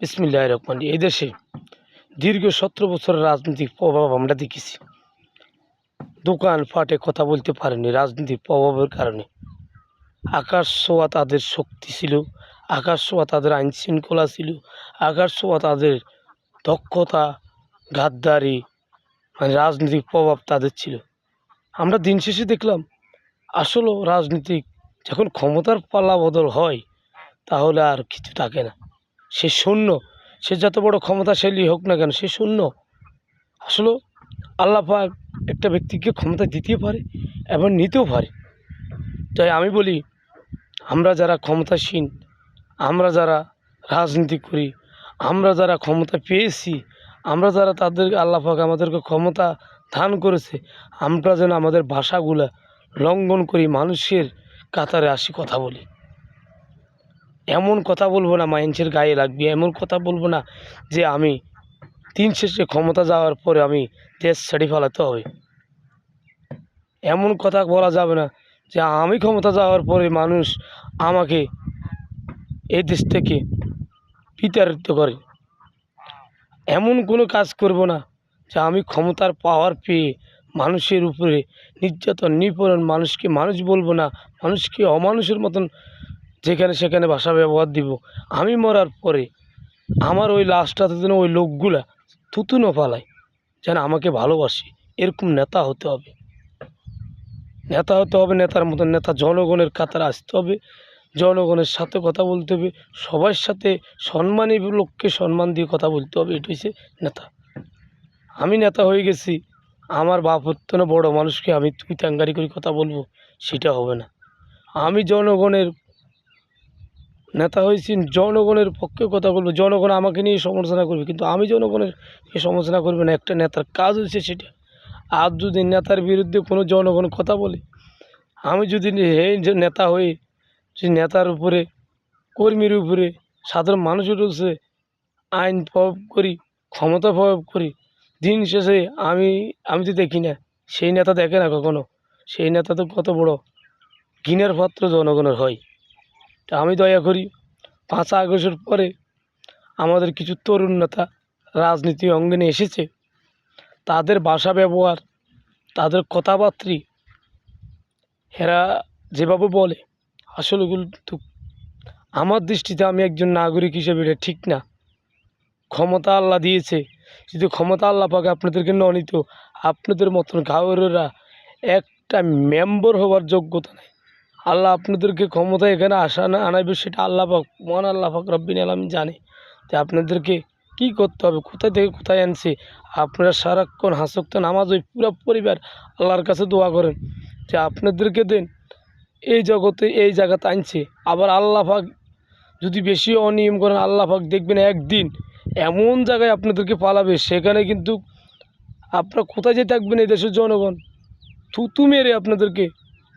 বিসমিল্লাহির রহমানির রহিম। এই দেশে দীর্ঘ 17 বছরের রাজনৈতিক প্রভাব আমরা দেখেছি। দোকান ফাটে কথা বলতে পারেনি রাজনৈতিক প্রভাবের কারণে। আকাশ ছোঁয়া তাদের শক্তি ছিল, আকাশ ছোঁয়া তাদের আইন শৃঙ্খলা ছিল, আকাশ ছোঁয়া তাদের দক্ষতা, গাদ্দারি, রাজনৈতিক প্রভাব তাদের ছিল। আমরা দিন শেষে দেখলাম আসলেও রাজনীতিক যখন ক্ষমতার পাল্লা বদল হয় তাহলে আর কিছু থাকে না, সে শূন্য। সে যত বড় ক্ষমতাশালী হোক না কেন সে শূন্য। আসলে আল্লাহ পাক একটা ব্যক্তিকে ক্ষমতা দিতে পারে এবং নিতেও পারে। তাই আমি বলি, আমরা যারা ক্ষমতাসীন, আমরা যারা রাজনীতি করি, আমরা যারা ক্ষমতা পেয়েছি, আমরা যারা তাদের আল্লাহ পাক আমাদেরকে ক্ষমতা দান করেছে, আমরা যেন আমাদের ভাষাগুলা লঙ্ঘন করি, মানুষের কাতারে আসি কথা বলি। এমন কথা বলবো না মানুষের গায়ে লাগবে, এমন কথা বলবো না যে আমি দিন শেষে ক্ষমতা যাওয়ার পরে আমি দেশ ছেড়ে ফেলাতে হবে। এমন কথা বলা যাবে না যে আমি ক্ষমতা যাওয়ার পরে মানুষ আমাকে এই দেশ থেকে বিতাড়িত করে। এমন কোনো কাজ করব না যে আমি ক্ষমতার পাওয়ার পেয়ে মানুষের উপরে নির্যাতন নিপীড়ন, মানুষকে মানুষ বলবো না, মানুষকে অমানুষের মতন যেখানে সেখানে ভাষা ব্যবহার দিব। আমি মরার পরে আমার ওই লাশটাতে যেন ওই লোকগুলা থুতু না পালায়, যেন আমাকে ভালোবাসে। এরকম নেতা হতে হবে, নেতা হতে হবে, নেতার মতন নেতা। জনগণের কাতারে আসতে হবে, জনগণের সাথে কথা বলতে হবে, সবার সাথে সম্মানী লোককে সম্মান দিয়ে কথা বলতে হবে। এটা হচ্ছে নেতা। আমি নেতা হয়ে গেছি, আমার বাপ হতো না বড়ো মানুষকে আমি তুই ট্যাঙ্গারি করে কথা বলবো, সেটা হবে না। আমি জনগণের নেতা হয়েছি, জনগণের পক্ষে কথা বলবো, জনগণ আমাকে নিয়ে সমালোচনা করবে কিন্তু আমি জনগণের সমালোচনা করবে না। একটা নেতার কাজ হচ্ছে সেটা। আর যদি নেতার বিরুদ্ধে কোনো জনগণ কথা বলে, আমি যদি এই যে নেতা হয়ে যে নেতার উপরে, কর্মীর উপরে, সাধারণ মানুষের উপরে আইন প্রয়োগ করি, ক্ষমতা প্রয়োগ করি, দিন শেষে আমি তো দেখি না, সেই নেতা দেখে না কখনো, সেই নেতা তো কত বড় ঘৃণার পাত্র জনগণের হয়। তা আমি দয়া করি, 5 আগস্টের পরে আমাদের কিছু তরুণ নেতা রাজনীতি অঙ্গনে এসেছে, তাদের ভাষা ব্যবহার, তাদের কথাবার্তা, এরা যেভাবে বলে আসলে কিন্তু আমার দৃষ্টিতে, আমি একজন নাগরিক হিসেবে এটা ঠিক না। ক্ষমতা আল্লাহ দিয়েছে, যদি ক্ষমতা আল্লাহ পাকে আপনাদেরকে ন নিত, আপনাদের মতন গাঁওয়েরা একটা মেম্বার হওয়ার যোগ্যতা নেই। আল্লাহ আপনাদেরকে ক্ষমতা এখানে আনাইবে, সেটা আল্লাহ পাক, মহান আল্লাহ পাক রব্বিল আলামিন জানে যে আপনাদেরকে কী করতে হবে, কোথায় থেকে কোথায় আনছে। আপনারা সারাক্ষণ হাসক্ত নামাজ ওই পুরো পরিবার আল্লাহর কাছে দোয়া করেন যে আপনাদেরকে দেন এই জগতে এই জায়গাতে আনছে। আবার আল্লাহ পাক যদি বেশি অনিয়ম করেন, আল্লাহ পাক দেখবেন একদিন এমন জায়গায় আপনাদেরকে পালাবে, সেখানে কিন্তু আপনারা কোথায় যে থাকবেন এই দেশের জনগণ থুতু মেরে আপনাদেরকে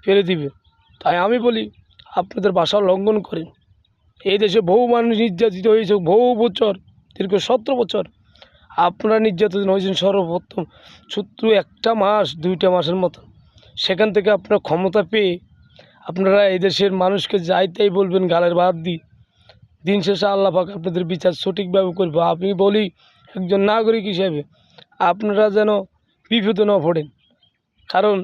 ফেলে দিবে। তাই আমি বলি, আপনাদের ভাষা লঙ্ঘন করেন। এই দেশে বহু মানুষ নির্যাতিত হয়েছে, বহু বছর, দীর্ঘ 17 বছর আপনারা নির্যাতিত হয়েছেন। সর্বপ্রথম শুধু 1 মাস 2 মাসের মতো, সেখান থেকে আপনারা ক্ষমতা পেয়ে আপনারা এই দেশের মানুষকে যাই তাই বলবেন গালের ভাত দিয়ে। দিন শেষে আল্লাহ পাক আপনাদের বিচার সঠিকভাবে করবে। আমি বলি একজন নাগরিক হিসেবে আপনারা যেন বিপদে না পড়েন, কারণ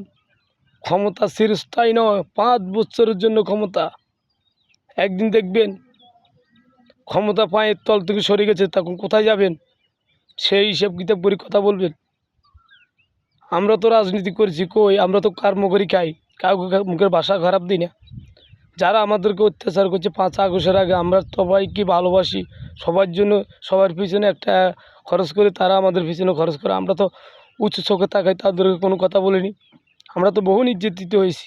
ক্ষমতা চিরস্থায়ী নয়, 5 বছরের জন্য ক্ষমতা। একদিন দেখবেন ক্ষমতা পায়ের তল থেকে সরে গেছে, তখন কোথায় যাবেন সেই হিসাব কিতাব করে কথা বলবেন। আমরা তো রাজনীতি করেছি, কই আমরা তো কর্ম করি খাই, কাউকে মুখের ভাষা খারাপ দিই না। যারা আমাদেরকে অত্যাচার করছে 5 আগস্টের আগে, আমরা সবাইকে ভালোবাসি, সবার জন্য সবার পিছনে একটা খরচ করে, তারা আমাদের পিছনে খরচ করে, আমরা তো উঁচু চোখে তাকাই, তাদেরকে কোনো কথা বলিনি। আমরা তো বহু নির্যাতিত হয়েছি।